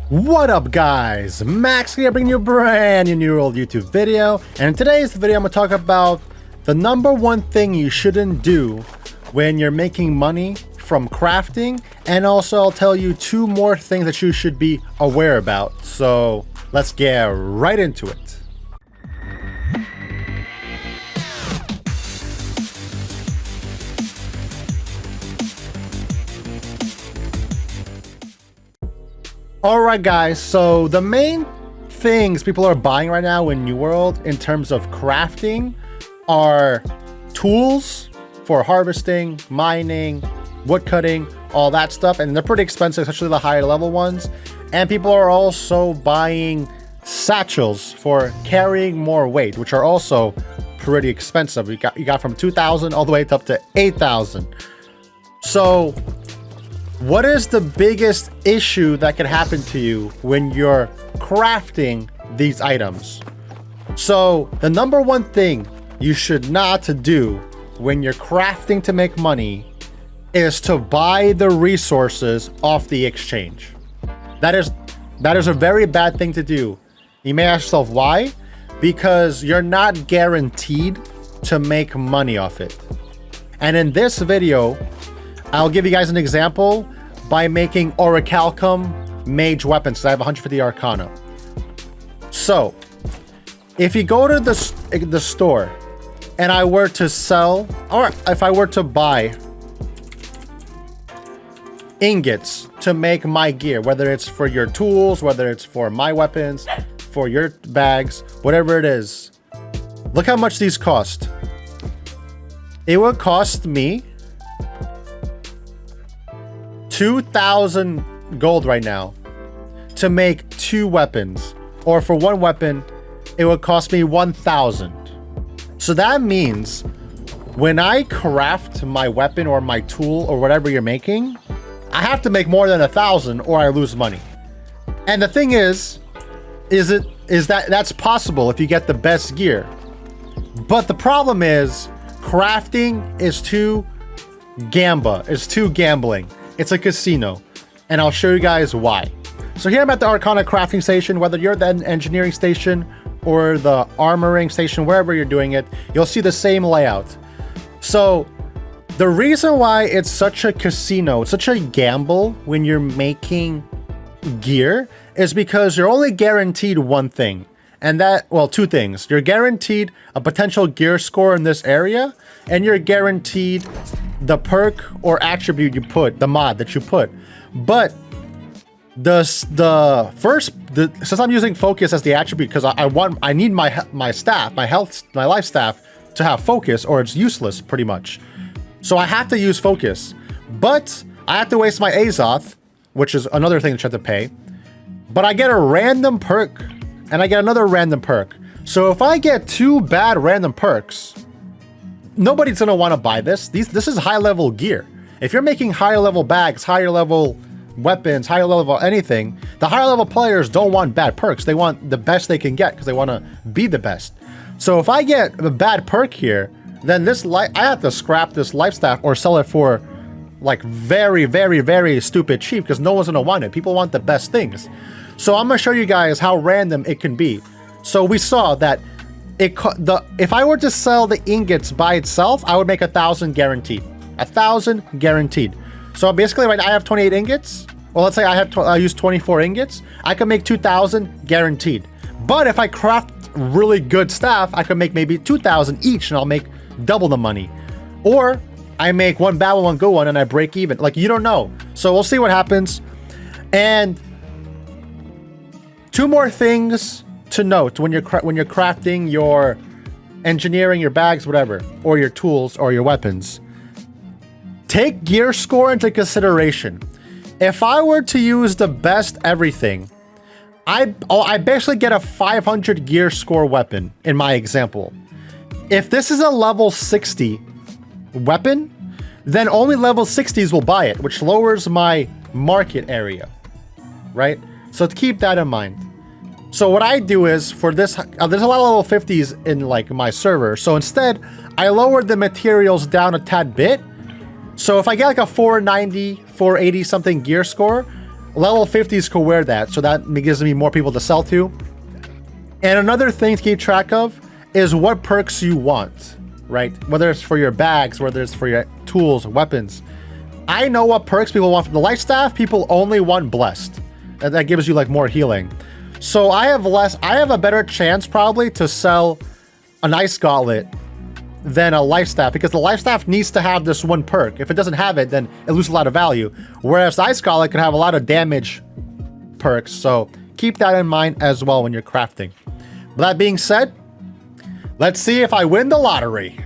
What up guys, Max here bringing you a brand new old YouTube video, and in today's video I'm going to talk about the number one thing you shouldn't do when you're making money from crafting, and also I'll tell you two more things that you should be aware about. So let's get right into it. Alright guys, so the main things people are buying right now in New World in terms of crafting are tools for harvesting, mining, wood cutting, all that stuff, and they're pretty expensive, especially the higher level ones. And people are also buying satchels for carrying more weight, which are also pretty expensive. You got from 2,000 all the way up to 8,000. So what is the biggest issue that can happen to you when you're crafting these items? So the number one thing you should not do when you're crafting to make money is to buy the resources off the exchange. That is a very bad thing to do. You may ask yourself why? Because you're not guaranteed to make money off it. And in this video, I'll give you guys an example by making Orichalcum mage weapons. I have 150 Arcana. So, if you go to the store and I were to sell, or if I were to buy ingots to make my gear, whether it's for your tools, whether it's for my weapons, for your bags, whatever it is, look how much these cost. It would cost me 2,000 gold right now to make 2 weapons, or for 1 weapon it would cost me 1,000. So that means when I craft my weapon or my tool or whatever you're making, I have to make more than 1,000 or I lose money. And the thing is that that's possible if you get the best gear. But the problem is crafting is too gambling. It's a casino, and I'll show you guys why. So here I'm at the Arcana crafting station. Whether you're at the engineering station or the armoring station, wherever you're doing it, you'll see the same layout. So the reason why it's such a casino, it's such a gamble when you're making gear, is because you're only guaranteed one thing. And that, well, 2 things. You're guaranteed a potential gear score in this area, and you're guaranteed the perk or attribute you put, the mod that you put. But since I'm using focus as the attribute because I need my life staff to have focus, or it's useless pretty much. So I have to use focus, but I have to waste my Azoth, which is another thing that you have to pay. But I get a random perk, and I get another random perk. So if I get 2 bad random perks, nobody's gonna want to buy this. This is high level gear. If you're making higher level bags, higher level weapons, higher level anything, the higher level players don't want bad perks. They want the best they can get because they want to be the best. So if I get a bad perk here, then I have to scrap this life staff or sell it for like very, very, very stupid cheap because no one's gonna want it. People want the best things. So I'm gonna show you guys how random it can be. So we saw that if I were to sell the ingots by itself, I would make 1,000 guaranteed. 1,000 guaranteed. So basically, right now I have 28 ingots. Well, let's say I use 24 ingots. I can make 2,000 guaranteed. But if I craft really good stuff, I can make maybe 2,000 each, and I'll make double the money. Or I make 1 bad one, 1 good one, and I break even. Like, you don't know. So we'll see what happens. And 2 more things to note when you're crafting your engineering, your bags, whatever, or your tools or your weapons. Take gear score into consideration. If I were to use the best everything, I basically get a 500 gear score weapon in my example. If this is a level 60 weapon, then only level 60s will buy it, which lowers my market area, right? So keep that in mind. So what I do is for this, there's a lot of level 50s in like my server. So instead, I lowered the materials down a tad bit. So if I get like a 490, 480 something gear score, level 50s could wear that, so that gives me more people to sell to. And another thing to keep track of is what perks you want, right? Whether it's for your bags, whether it's for your tools, weapons. I know what perks people want from the life staff. People only want blessed. That gives you like more healing. So I have a better chance probably to sell an ice gauntlet than a life staff, because the life staff needs to have this one perk. If it doesn't have it, then it loses a lot of value. Whereas the ice gauntlet can have a lot of damage perks. So keep that in mind as well when you're crafting. With that being said, let's see if I win the lottery.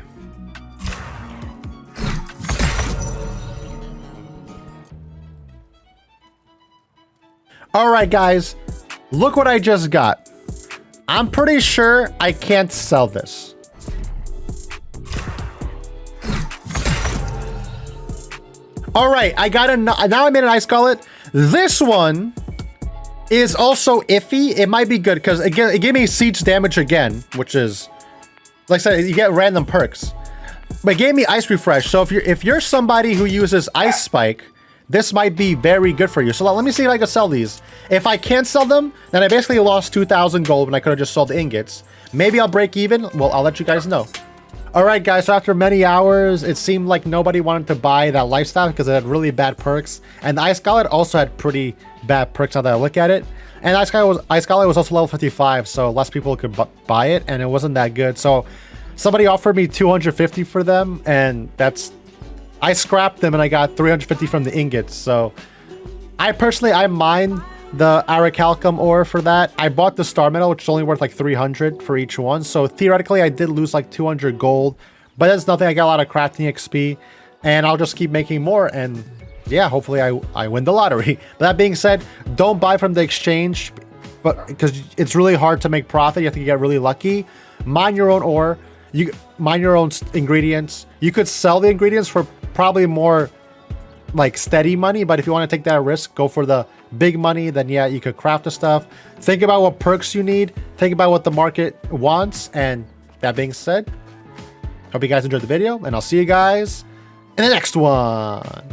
All right, guys, look what I just got. I'm pretty sure I can't sell this. All right, I got now I made an ice gauntlet. This one is also iffy. It might be good because it gave me siege damage again, which is, like I said, you get random perks. But it gave me ice refresh. So if you're somebody who uses ice spike, this might be very good for you. So let me see if I can sell these. If I can't sell them, then I basically lost 2,000 gold when I could have just sold the ingots. Maybe I'll break even. Well, I'll let you guys know. All right, guys, so after many hours, it seemed like nobody wanted to buy that lifestyle because it had really bad perks. And the Ice Gauntlet also had pretty bad perks now that I look at it. And Ice Gauntlet was also level 55, so less people could buy it, and it wasn't that good. So somebody offered me 250 for them, and I scrapped them and I got 350 from the ingots. So I mine the Aracalcum ore for that. I bought the Star Metal, which is only worth like 300 for each one. So theoretically, I did lose like 200 gold, but that's nothing. I got a lot of crafting XP, and I'll just keep making more. And yeah, hopefully I win the lottery. But that being said, don't buy from the exchange, but because it's really hard to make profit. You have to get really lucky. Mine your own ore. You mine your own ingredients. You could sell the ingredients for probably more like steady money, but if you want to take that risk, go for the big money, then yeah, you could craft the stuff. Think about what perks you need. Think about what the market wants. And that being said, hope you guys enjoyed the video, and I'll see you guys in the next one.